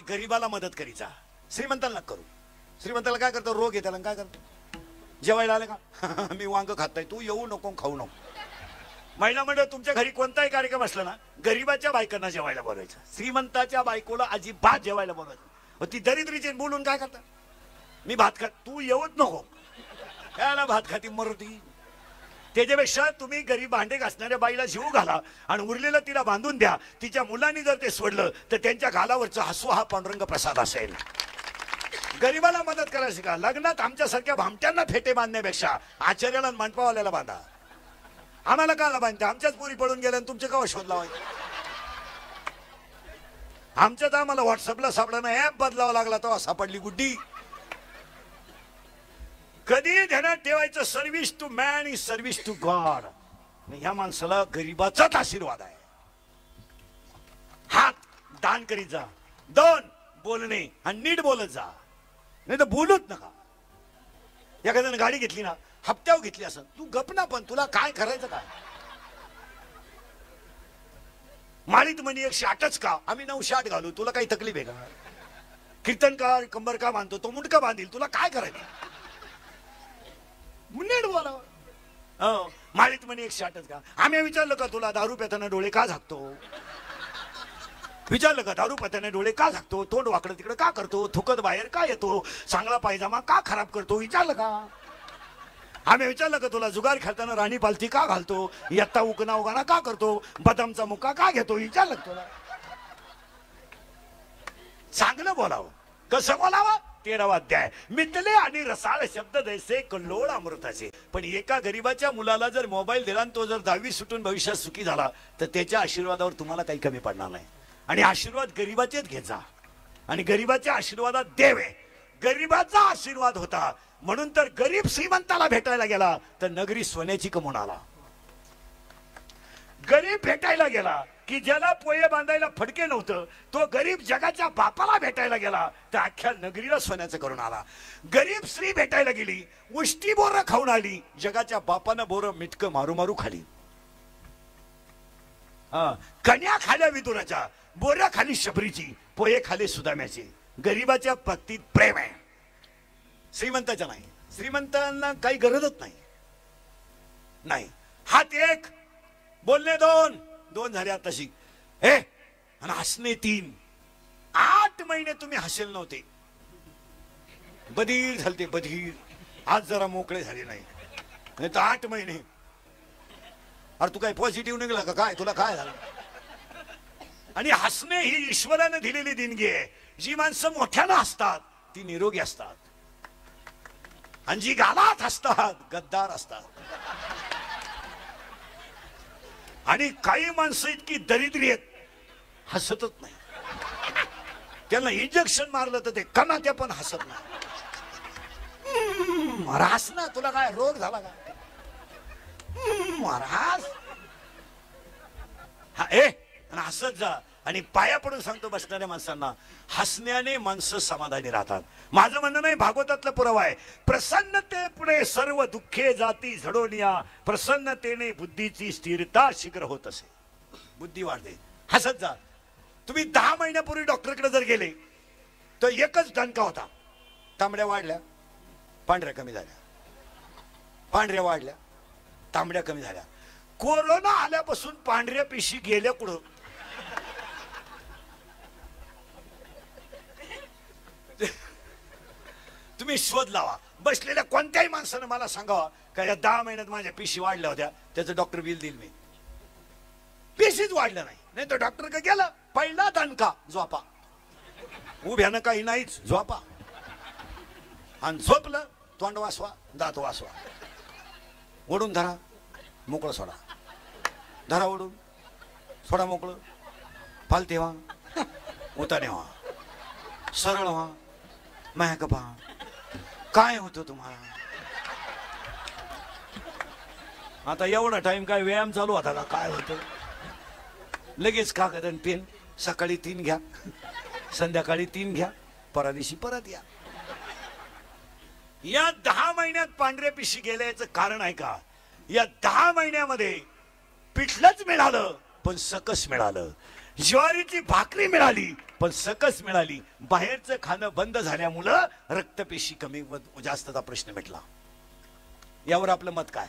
गरीबाला मदत करीचा, श्रीमंताला करू. श्रीमंताला काय करतो, रोग आहे त्याला, काय करतो, जेवायला आले का मी वांग खात नाही, तू येऊ नको खाऊ नको. महिला मंडळ तुमच्या घरी कोणताही कार्यक्रम असला ना, गरीबाच्या बायकांना जेवायला बोलायचं, श्रीमंताच्या बायकोला अजिबात जेवायला बोलायचं. ती दरिद्रीची बोलून काय करता, मी भात खात, तू येऊच नको, त्याला भात खाती मरती. त्याच्यापेक्षा तुम्ही गरीब भांडे घासणाऱ्या बाईला जीव घाला आणि उरलेलं तिला बांधून द्या. तिच्या मुलांनी जर ते सोडलं तर त्यांच्या गालावरचा हसू हा पांडुरंग प्रसाद असेल. गरीबाला मदत करायला शिका. लग्नात आमच्यासारख्या भामट्यांना फेटे बांधण्यापेक्षा आचार्याला मांडपावाल्याला बांधा. आम्हाला काला बांधता, आमच्याच पोरी पडून गेल्या तुमचे केव्हा शोध लावायचे. आमच्यात आम्हाला व्हॉट्सअपला सापडा ना, ऍप बदलावा लागला तेव्हा सापडली गुड्डी. कधी ध्यानात ठेवायचं, service to man is service to God. ह्या माणसाला गरीबाचाच आशीर्वाद आहे. हात दान करीत जा, 2 बोलणे आणि नीट बोलत जा, नाही तर बोलूच नका. एखाद्याने गाडी घेतली ना, हप्त्यावर घेतली असं, तू गप ना, पण तुला काय करायचं काय. माळीत म्हणे 108च का, आम्ही 908 घालू, तुला काही तकलीफ आहे का. कीर्तनकार कंबर का बांधतो, तो मुंडका बांधील, तुला काय करायचं. नीट बोला. माळीत म्हणे 108च का, आम्ही विचारलं का तुला दारू पिताना डोळे का झाकतो, विचारलं का दारू पिताना डोळे का झाकतो, तोंड वाकडं तिकडे का करतो, थुकत बाहेर का येतो, चांगला पायजामा का खराब करतो, विचारलं का. आम्ही विचारलं का तुला जुगार खेळताना राणी पालथी का घालतो, यत्ता उकना उगाना का करतो, बदामचा मुक्का का घेतो, विचारलं का तुला. चांगलं बोलावं. कसं बोलावं, 13वा अध्याय. मितले आणि रसाळ शब्द जैसे कल्लोळ अमृताचे. पण एका गरीबाच्या मुलाला जर मोबाईल दिला आणि तो जर 10वी सुटून भविष्यात सुखी झाला तर त्याच्या आशीर्वादावर तुम्हाला काही कमी पडणार नाही. आणि आशीर्वाद गरीबाचेच घ्यायचा आणि गरीबाच्या आशीर्वादात देव आहे. गरीबाचा आशीर्वाद होता म्हणून तर गरीब श्रीमंताला भेटायला गेला तर नगरी सोन्याची कमवून आला. गरीब भेटायला गेला की ज्याला पोये बांधायला फडके नव्हतं, तो गरीब जगाच्या बापाला भेटायला गेला तर अख्ख्या नगरीला सोन्याचं करून आला. गरीब स्त्री भेटायला गेली, उष्टी बोरं खाऊन आली, जगाच्या बापानं बोरं मिटकं मारू मारू खाली. कन्या खाल्या विदुराच्या, बोऱ्या खाली शबरीची, पोये खाली सुदाम्याची. गरीबाच्या बाबतीत प्रेम आहे, श्रीमंताच्या नाही. श्रीमंतांना काही गरजच नाही. हात 1, बोलणे 2 झाले. तशी आणि हसणे 3. 8 महिने तुम्ही हसेल नव्हते, बधीर झालते बधीर. आज जरा मोकळे झाले नाही तर 8 महिने. अरे तू काय पॉझिटिव्ह निघला का काय, तुला काय झालं. आणि हसणे ही ईश्वराने दिलेली देणगी आहे. जी माणसं मोठ्यानं हसतात ती निरोगी असतात आणि जी गालात हसतात गद्दार असतात. आणि काही माणसं इतकी दरिद्री आहेत, हसतच नाही. त्यांना इंजेक्शन मारलं तर ते कणात्या पण हसत नाही. हस ना, तुला काय रोग झाला का. महाराज आणि हसत जा. आणि पाया पडून सांगतो बसणाऱ्या माणसांना, हसण्याने माणसं समाधानी राहतात. माझं म्हणणं नाही, भागवतातला पुरावा आहे. प्रसन्नते पुढे सर्व दुःखे जाती झडोनिया, प्रसन्नतेने बुद्धीची स्थिरता शीघ्र होत असे. बुद्धी वाढते, हसत जा. तुम्ही 10 महिन्यापूर्वी डॉक्टरकडे जर गेले तर एकच दणका होता, तांबड्या वाढल्या, पांढऱ्या कमी झाल्या, पांढऱ्या वाढल्या, तांबड्या कमी झाल्या. कोरोना आल्यापासून पांढऱ्या पिशी गेल्या कुठं. तुम्ही शोध लावा. बसलेल्या कोणत्याही माणसानं मला सांगावा का या 10 महिन्यात माझ्या पिशी वाढल्या होत्या, त्याचं डॉक्टर बिल देईल मी. पिशीच वाढलं नाही तर डॉक्टर का गेला, पहिला दणका झोपा. उभ्यानं काही नाहीच, झोपा. आणि झोपलं, तोंड वासवा, दात वासवा. ओढून धरा, मोकळं सोडा. धरा ओढून, सोडा मोकळं. पालते व्हा, उताने व्हा, सरळ व्हा, माया पहा काय होतं तुम्हाला. आता एवढा टाइम काय व्यायाम चालू होता का, काय होतं. लगेच कागद आणि पेन, सकाळी 3 घ्या, संध्याकाळी 3 घ्या, परदिवशी परत या. या 10 महिन्यात पांढऱ्या पिशी गेल्याचं कारण आहे का, या 10 महिन्यामध्ये पिठलंच मिळालं पण सकस मिळालं. ज्वारीची भाकरी मिळाली पण सकस मिळाली. बाहेरचं खाणं बंद झाल्यामुळं रक्तपेशी कमी जास्तचा प्रश्न मिटला. यावर आपलं मत काय?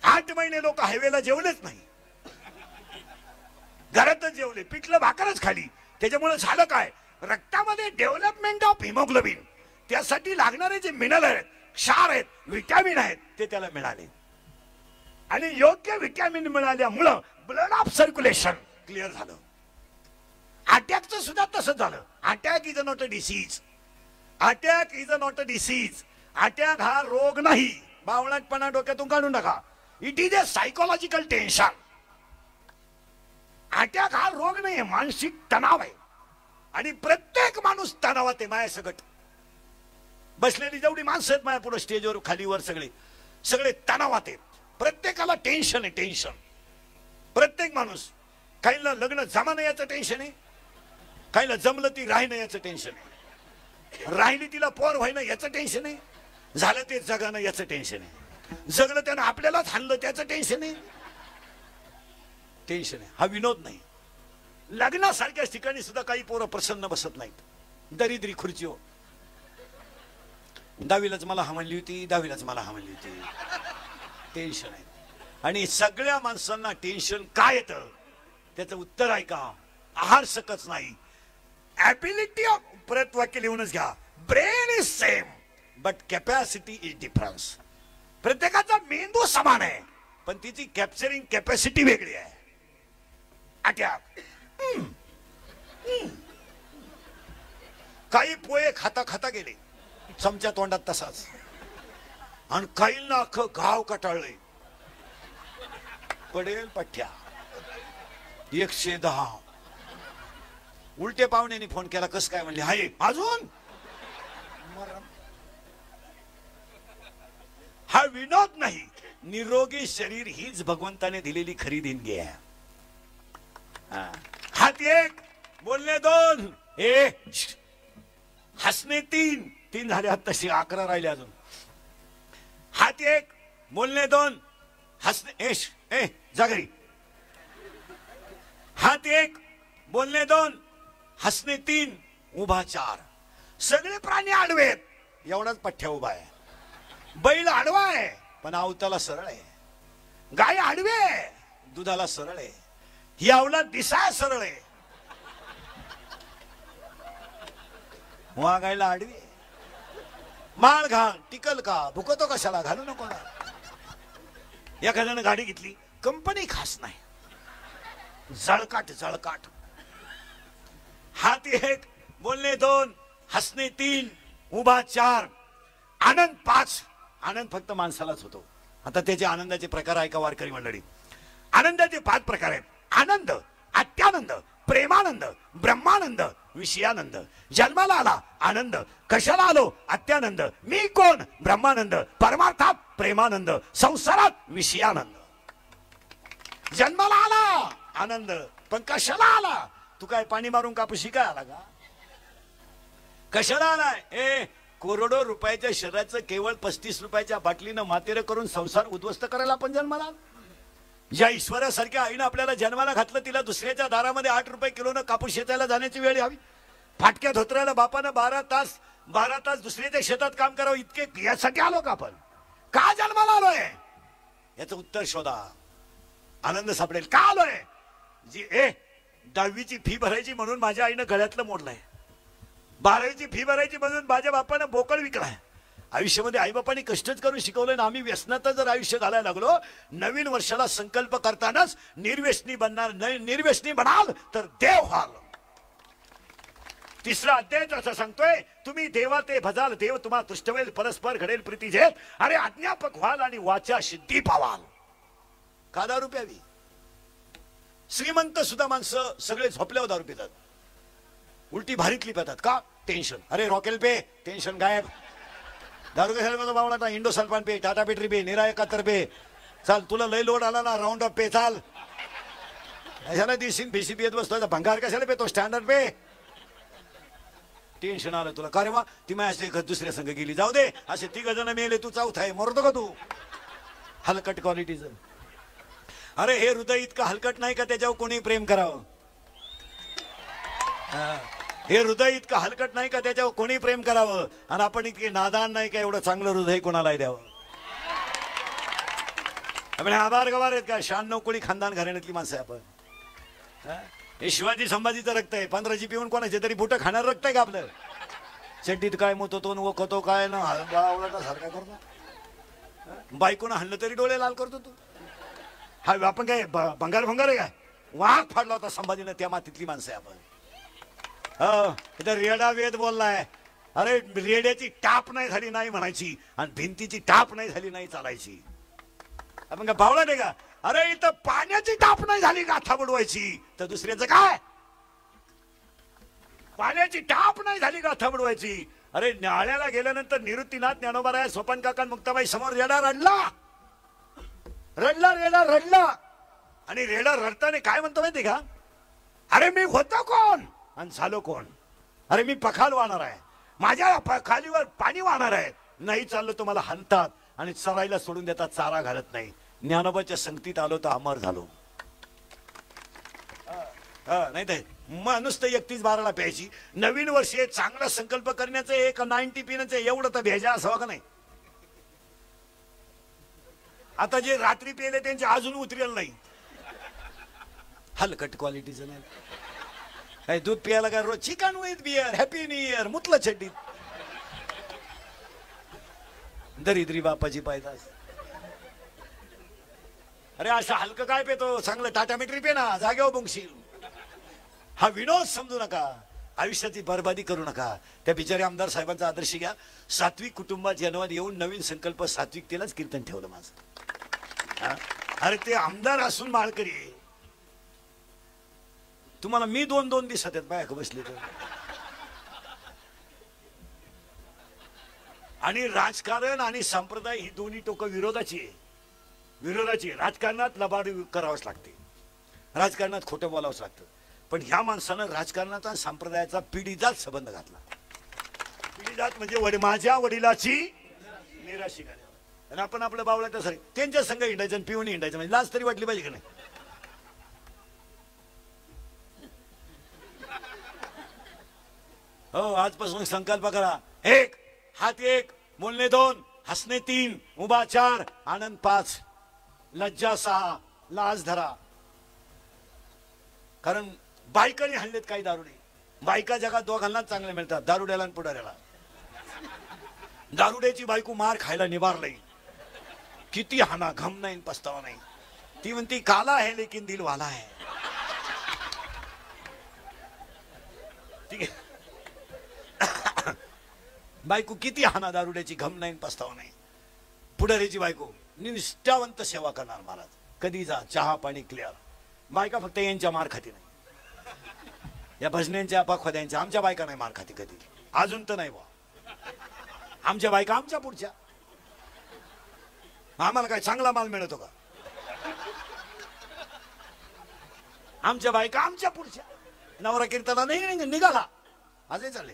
8 महिने लोक हायवेला जेवलेच नाही, घरातच जेवले, पिठलं भाकरच खाली. त्याच्यामुळे झालं काय? रक्तामध्ये डेव्हलपमेंट ऑफ हिमोग्लोबिन, त्यासाठी लागणारे जे मिनरल आहेत, क्षार आहेत, विटॅमिन आहेत, ते त्याला मिळाले. आणि योग्य विटॅमिन मिळाल्यामुळं ब्लड ऑफ सर्क्युलेशन क्लिअर झालं. अटॅकचं सुद्धा तसंच झालं. Attack is not a disease. Attack is not a disease. Attack हा रोग नाही. बावळटपणा डोक्यातून काढून टाका. It is a psychological tension. Attack हा रोग नाही, मानसिक तणाव आहे. आणि प्रत्येक माणूस तणावात आहे. माया सगट बसलेली जेवढी माणसं आहेत माया पुढे स्टेजवर खालीवर सगळे तणावात आहेत. प्रत्येकाला टेन्शन आहे, टेन्शन. प्रत्येक माणूस. काहीला लग्न जमाना याचं टेन्शन आहे, काहीला जमलं ती राहिणं याचं टेन्शन आहे, राहिली तिला पोर व्हायनं याचं टेन्शन आहे, झालं ते जगानं याचं टेन्शन आहे, जगलं त्यानं आपल्यालाच हाणलं त्याचं टेन्शन आहे. टेन्शन आहे. हा विनोद नाही. लग्नासारख्या ठिकाणी सुद्धा काही पोरं प्रसन्न बसत नाहीत. दरिद्री खुर्ची हो. दहावीलाच मला हा म्हणली होती, दहावीलाच मला हा म्हणली होती. टेन्शन आहे. आणि सगळ्या माणसांना टेन्शन काय येतं त्याचं उत्तर आहे का? आहार सकच नाही. ॲबिलिटी ऑफ, परत वाक्य लिहूनच घ्या. Brain is same but capacity is difference. प्रत्येकाचा मेंदू समान आहे पण तिची कॅप्चरिंग कॅपॅसिटी वेगळी आहे. अटॅक. काही पोहे खाता खाता गेले चमच्या तोंडात तसाच, आणि काहींना अख्खं गाव कटाळलंय. पडेल पठ्या 110. उलटे पाहुण्याने फोन केला, कस काय म्हणले? हाय अजून. हा विनोद नाही. निरोगी शरीर हीच भगवंताने दिलेली खरी देणगी आहे. हात 1, बोलणे 2, हसणे 3 झाले. हात तशी 11 राहिले अजून. हात 1, बोलणे 2, हसणे जागरी. हात 1, बोलणे 2, हसणे 3, उभा 4. सगळे प्राणी आडवे आहेत, एवढाच पठ्ठ्या उभा आहे. बैल आडवा आहे पण अवताला सरळ आहे. गाय आडवी आहे, दुधाला सरळ आहे. ही अवलाद दिसाय सरळ आहे, वागायला आडवी आहे. माळ घाल, टिकल का, भुकतो कशाला, घालू नको ना. एखाद्यानं गाडी घेतली, कंपनी खास नाही, जळकाट जळकाट. हात 1, बोलणे 2, हसणे 3, उभा 4, आनंद 5. आनंद फक्त माणसालाच होतो. आता त्याचे आनंदाचे प्रकार आहे का वारकरी मंडळी? आनंदाचे 5 प्रकार आहेत. आनंद, अत्यानंद, प्रेमानंद, ब्रह्मानंद, विषयानंद. जन्माला आला आनंद, कशाला आलो अत्यानंद, मी कोण ब्रह्मानंद, परमार्थात प्रेमानंद, संसारात विषयानंद. जन्माला आला आनंद, पण कशाला आला? तू काय पाणी मारून कापूशी काय आला का? कशाला आलाय? करोडो रुपयाच्या शरीराचं केवळ 35 रुपयाच्या बाटलीनं मातेर करून संसार उद्ध्वस्त करायला आपण जन्माला. ज्या ईश्वरासारख्या आईनं आपल्याला जन्माला घातलं, तिला दुसऱ्याच्या दारामध्ये 8 रुपये किलोनं कापूस शेताला जाण्याची वेळ यावी. फाटक्या धोत्राला बापानं 12 तास दुसऱ्याच्या शेतात काम करावं, इतके यासाठी आलो का आपण? का जन्माला आलोय याचं उत्तर शोधा. आनंद सापडेल. का आलोय? जी 10वीची फी भरायची म्हणून माझ्या आईनं गळ्यातलं मोडलंय, 12वीची फी भरायची म्हणून माझ्या बापानं बोकळ विकलाय. आयुष्यामध्ये आईबापांनी कष्टच करून शिकवलं ना. आम्ही व्यसनात जर आयुष्य घालायला लागलो, नवीन वर्षाला संकल्प करतानाच निर्व्यसनी बनाल तर देव व्हाल. 3रा अध्याय असं सांगतोय, तुम्ही देवा ते भजाल, देव तुम्हा तुष्टवेल, परस्पर घडेल प्रीती झेल. अरे अज्ञापक व्हाल आणि वाचा सिद्धी पावाल. का दारू प्यावी? श्रीमंत सुद्धा माणसं सगळे झोपल्यावर दारू पितात, उलटी भारीतली पितात. का? टेन्शन. अरे रॉकेल पे, टेन्शन गायब. दारू कशाला बावळा? इंडोसल्फान पे, टाटा बॅटरी पे, निरा 71 पे. चाल, तुला लय लोड आला ना, राऊंड अप पे चाल. कशाला दिसीन बीसीपी येत बसतो, भंगार कशाला पेतो, स्टँडर्ड पे. टेन्शन आलं तुला. का रे वा, ती माझ्या दुसऱ्या संघ गेली, जाऊ दे. असे 3 जण मेले, तू 4था आहे, मरतो का तू? हलकट क्वालिटीचं. अरे हे हृदय इतकं हलकट नाही का त्याच्यावर कोणी प्रेम करावं? हे हृदय इतकं हलकट नाही का त्याच्यावर कोणी प्रेम करावं, आणि आपण इतके नादान नाही का एवढं चांगलं हृदय कोणालाही द्यावं. आपण आभार गवार आहेत का, 96 कोळी खानदान घराण्यातली माणसं आहे आपण. हे शिवाजी संभाजीचं रक्त आहे. 15 पिऊन कोणाचे तरी बुटं खाणार रक्त आहे का आपलं. चड्डीत काय मोतो तो वखतो काय ना सारखा करतो. बायकोनं हल्लं तरी डोळे लाल करतो तू. हा आपण काय भंगार भंगार आहे काय. वाघ फाडला होता संभाजीनं, त्या मातीतली माणसं आहे आपण. इथं रेडा वेद बोललाय. अरे रेड्याची टाप नाही झाली नाही म्हणायची, आणि भिंतीची टाप नाही झाली नाही चालायची. आपण काय पावला नाही का. अरे इथं पाण्याची टाप नाही झाली गाथा बुडवायची, तर दुसऱ्याचं काय. पाण्याची टाप नाही झाली गाथा बुडवायची. अरे न्यायालयाला गेल्यानंतर निवृत्तीनाथ ज्ञानोबाराय सोपान काका मुक्ताबाई समोर रेडा रडला रडला रेडा रडला. आणि रेडा रडताना काय म्हणतो माहिती का, अरे मी होतो कोण आणि झालो कोण. अरे मी पखाल वाहणार आहे, माझ्या पखालीवर पाणी वाहणार आहे. नाही चाललो तुम्हाला हाणतात आणि चरायला सोडून देतात, चारा घालत नाही. ज्ञानोबाच्या संगतीत आलो तर अमर झालो. नाही तर मग नुसतं 31/12 प्यायची. नवीन वर्ष चांगला संकल्प करण्याचं एक 90 पिण्याचं एवढं तर भेजा असावं का नाही. आता जे रात्री पेले त्यांचे अजून उतरेल नाही. हलकट क्वालिटीचं नाही. दूध प्यायला काय रोज chicken with beer happy new year मुतलं चड्डीत. दरिद्री बापाची पायदास. अरे असं हलकं काय पेतो, चांगलं टाटा मिट्री पे ना, जागेवर बोंगशील. हा विनोद समजू नका, आयुष्याची बरबादी करू नका. त्या बिचारे आमदार साहेबांचा आदर्श घ्या. सात्विक कुटुंबात जन्मात येऊन नवीन संकल्प सात्विकतेलाच कीर्तन ठेवलं माझं. अरे ते आमदार असून माळकरी. तुम्हाला मी 2-2 दिसत आहेत बायक बसले तर. आणि राजकारण आणि संप्रदाय ही दोन्ही टोकं विरोधाची आहे. विरोधाची राजकारणात लबाड करावंच लागते, राजकारणात खोटं बोलावंच लागतं. पण ह्या माणसानं राजकारणाचा संप्रदायाचा पिढीजात संबंध घातला. पिढीजात म्हणजे माझ्या वडिलाची निराशी घाली. आणि आपण आपलं बावळा तर सरी त्यांच्या संघ हिंडायचं आणि पिऊन हिंडायचं, म्हणजे लाज तरी वाटली पाहिजे की नाही. हो आजपासून संकल्प करा. 1 हात 1 बोलणे 2 हसणे 3 उभा 4 आनंद 5 लज्जा 6 लाज धरा. कारण बायकांनी हल्लेत काही दारुडे. बायका जगात दोघांनाच चांगले मिळतात, दारुड्याला आणि पुढाऱ्याला. दारुड्याची बायको मार खायला निभार नाही, किती हाना घम नाही पस्तावा नाही. ती म्हणती काला आहे लेकिन दिल वाला है. ठीक आहे. बायको किती हाना दारुड्याची घम नाही पस्तावा नाही. पुढाऱ्याची बायको निष्ठावंत सेवा करणार महाराज. कधी जा चहा पाणी क्लिअर. बायका फक्त यांच्या मार खाती नाही, या भजन्यांच्या पाखवाद्यांच्या. आमच्या बायका नाही मार खाती कधी, अजून तर नाही बा. आमच्या बायका आमच्या पुढच्या. आम्हाला काय चांगला माल मिळतो का. आमच्या बायका आमच्या पुढच्या. नवरा कीर्तनाला नाही निघाला आजही चालले.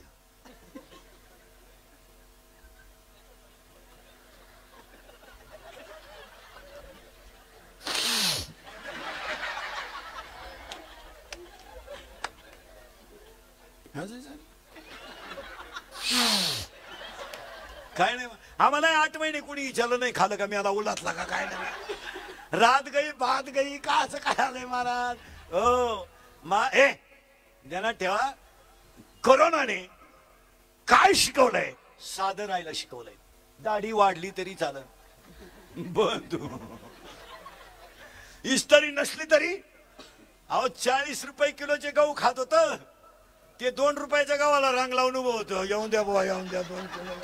काय नाही आम्हाला 8 महिने कुणी विचारलं नाही खालं का मी आता उलातला का काय नाही. रात गई बात गई का असं काय आलंय महाराज. हो ध्यानात ठेवा, कोरोनाने काय शिकवलंय. साधं राहायला शिकवलंय. दाढी वाढली तरी चालत, बंधू इस्त्री नसली तरी. अहो 40 रुपये किलोचे गहू खात होत, ते 2 रुपयाच्या गावाला रांग लावून उभं होतं. येऊन द्या बुवा येऊन द्या 2 किलो.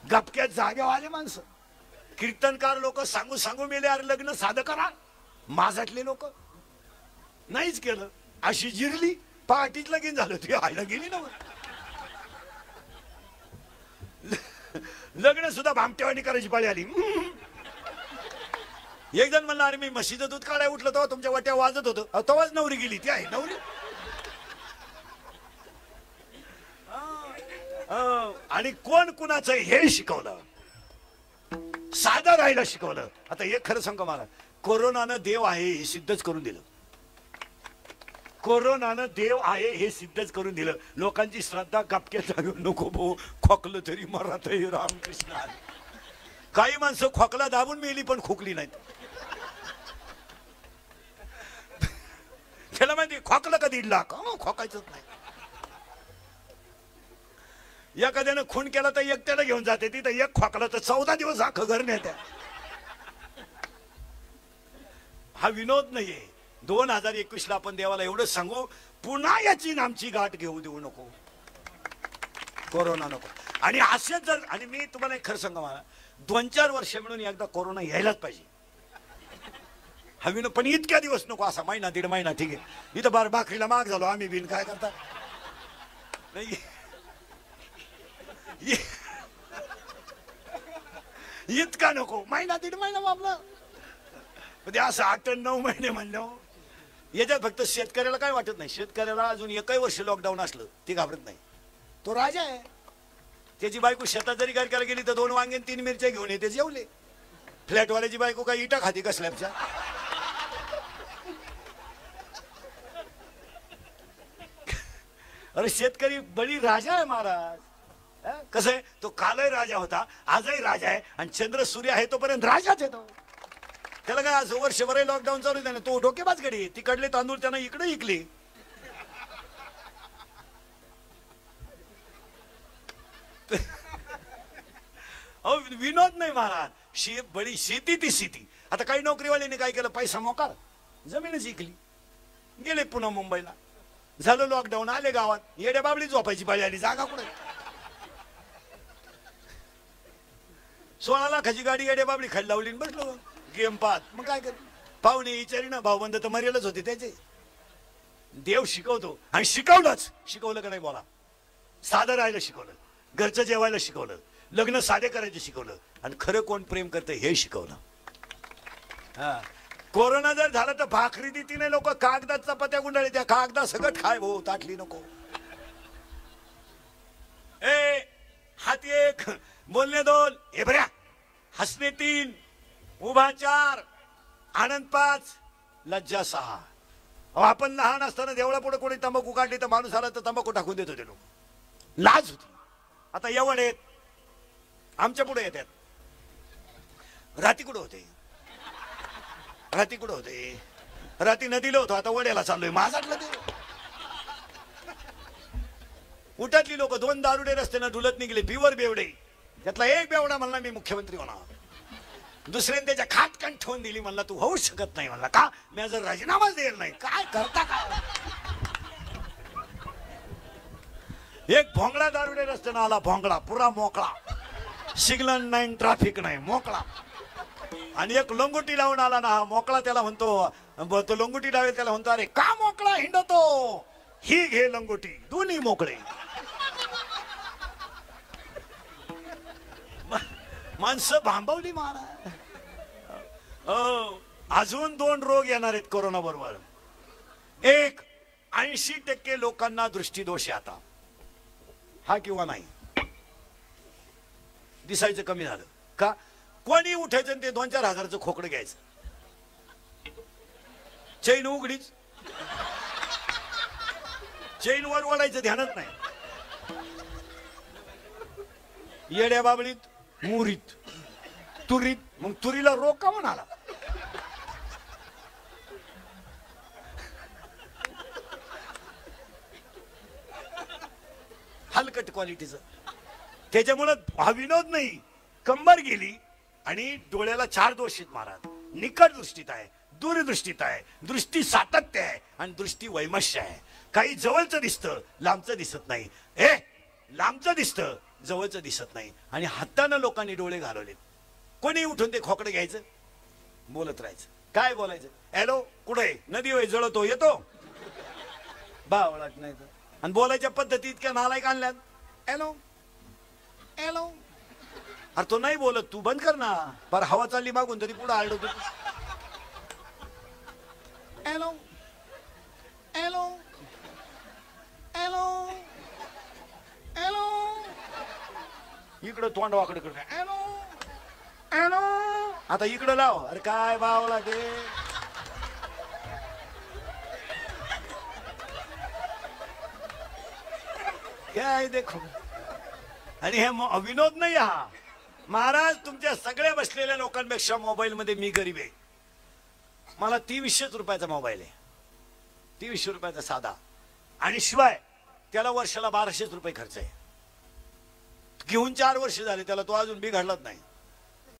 गपक्यात जाग्यावर आले माणसं. कीर्तनकार लोक सांगू सांगू मेले, अरे लग्न साधं करा. माझातले लोक नाहीच केलं. अशी जिरली पहाटीच लगीन झालं. ती आईला गेली ना. लग्न सुद्धा भामटेवाणी करायची पाळी आली. एक जण म्हणला अरे मी म्हशीचं दूध काढाय उठलं तेव्हा तुमच्या वाट्या वाजत होतं. तेव्हाच नवरी गेली. ती आहे नवरी. आणि कोण कुणाचं हे शिकवलं, साधं राहायला शिकवलं. आता एक खरं सांगू मला, कोरोनानं देव आहे हे सिद्धच करून दिलं. कोरोनानं देव आहे हे सिद्धच करून दिलं. लोकांची श्रद्धा गपक्यात लागू नको भाऊ, खोकलं तरी मरात रामकृष्ण हरी. काही माणसं खोकला दाबून मेली पण खोकली नाहीत. त्याला माहिती खोकलं का 1.5 लाख, खोकायचंच नाही. एखाद्यानं खून केला तर एकट्याला घेऊन जाते, तिथं एक खोकला तर 14 दिवस अख्खं घर नेत्या. हा विनोद नाहीये. 2021 ला आपण देवाला एवढं सांगू, पुन्हा याची नामची गाठ घेऊ देऊ नको, कोरोना नको. आणि असेच जर, आणि मी तुम्हाला एक खरं सांगा, मला 2-4 वर्ष मिळून एकदा कोरोना यायलाच पाहिजे. हवीनं पण इतक्या दिवस नको, असा महिना 1.5 महिना ठीक आहे. इथं बार भाकरीला माग झालो आम्ही बिन, काय करता नाही. इतका नको, महिना 1.5 महिना आपलं म्हणजे असं 8-9 महिने म्हणलं. याच्यात फक्त शेतकऱ्याला काय वाटत नाही. शेतकऱ्याला अजून 1 वर्ष लॉकडाऊन असलं ती घाबरत नाही. तो राजा आहे. त्याची बायको शेतात जरी काय करायला गेली तर 2 वांगे 3 मिरच्या घेऊन येते, जेवले. फ्लॅटवाल्याची बायको काय इटा खाती का स्लॅबच्या. अरे शेतकरी बळी राजा आहे महाराज. कसं आहे, तो कालही राजा होता, आजही राजा आहे, आणि चंद्र सूर्य आहे तोपर्यंत राजाच येतो. त्याला काय आज वर्षभर लॉकडाऊन चालू आहे, तो डोकेबाज गडी. तिकडले तांदूळ त्यानं इकडे इकले. विनोद नाही महाराज. बडी शेती ती शेती. आता काही नोकरीवाल्यांनी काय केलं, पैसा मोकार जमीनच इकली, गेले पुन्हा मुंबईला. झालं लॉकडाऊन, आले गावात, येड्या बाबळी झोपायची पाळी आली. जागा कुठे. 16 लाखाची गाडी येड्या बाबळी खाली लावली, बसलो गेम पाहत. मग काय कर, पाहुणे विचारी ना, भाऊबंद तर मरेलच होते त्याचे. देव शिकवतो, आणि शिकवलंच. शिकवलं का नाही बोला. साधं राहायला शिकवलं, घरचं जेवायला शिकवलं, लग्न साधे करायचं शिकवलं, आणि खरं कोण प्रेम करतं हे शिकवलं. हा, कोरोना जर झाला तर भाकरी देती नाही लोक, कागदात चपात्या गुंडाळी. त्या कागदा सगळं खाय भाऊ, ताटली नको. ए हात 1, बोलणे 2, हे बऱ्या, हसणे 3, उभा 4, आनंद 5, लज्जा 6. आपण लहान असताना देवळा पुढे कोणी तंबाखू काढली तर माणूस आला तर तंबाखू टाकून देत होते लोक, लाज होती. आता एवढे आहेत, आमच्या पुढे येतात. राती कुठे होते, राती कुठे होते, राती नदीला होतो, आता वड्याला चाललोय. माझातलं ते उठातली लोक 2 दारुडे रस्त्यानं डुलत निघले, बिवर बेवडे. त्यातला एक बेवडा म्हणला मी मुख्यमंत्री होणार. दुसऱ्याने त्याच्या खाटकन ठेवून दिली, म्हणला तू होऊ शकत नाही. म्हणला का, मी जर राजीनामाच देईल नाही. काय करता काय. एक भोंगडा दारुडे रस्त्यानं आला, भोंगडा पुरा मोकळा, सिग्नल नाही, ट्रॅफिक नाही, मोकळा. आणि एक लंगोटी लावून आला ना, मोकळा. त्याला म्हणतो, तो लंगोटी लावेल त्याला म्हणतो, अरे का मोकळा हिंडतो, ही घे लंगोटी, दोन्ही मोकळे. माणसं भांबवली महाराज. अजून 2 रोग येणार आहेत कोरोना बरोबर. एक, 80% लोकांना दृष्टीदोष आहे आता. हा किंवा नाही, दिसायचं कमी झालं का. कोणी उठायचं आणि ते 2-4 हजाराचं खोकडं घ्यायचं, चैन उघडीच, चैन वर ओढायचं, ध्यानच नाही. येड्या बाबळीत, मुरीत, तुरीत. मग तुरीला रोग का म्हणाला. हलकट क्वालिटीचं. त्याच्यामुळं हा विनोद नाही. कंबर गेली आणि डोळ्याला 4 दोष आहेत महाराज. निकट दृष्टीत आहे, दूरदृष्टीत आहे, दृष्टी सातत्य आहे, आणि दृष्टी वैमश्य आहे. काही जवळचं दिसतं, लांबचं दिसत नाही. लांबचं दिसतं, जवळचं दिसत नाही. आणि हातानं लोकांनी डोळे घालवलेत. कोणी उठून ते खोकडे घ्यायचं, बोलत राहायचं. काय बोलायचं, हॅलो कुठे, नदी होय जळतो, येतो बावळत नाही. आणि बोलायच्या पद्धती इतक्या नालायक आणल्यात. हॅलो हॅलो, अरे तो नाही बोलत, तू बंद कर ना. पर हवा चालली मागून तरी पुढे आलडतो. हॅलो हॅलो हॅलो हॅलो, इकडं तोंड वाकडं करतो. हॅलो हॅलो, आता इकडं लाव. अरे काय बावला ते. क्या आहे देखो. आणि हे विनोद नाही हा. महाराज तुमच्या सगळ्या बसलेल्या लोकांपेक्षा मोबाईल मध्ये मी गरीब आहे. मला 2300 रुपयाचा मोबाईल आहे. 2300 रुपयाचा साधा. आणि शिवाय त्याला वर्षाला 1200 रुपये खर्च आहे. घेऊन 4 वर्ष झाले त्याला, तो अजून बिघडलाच नाही.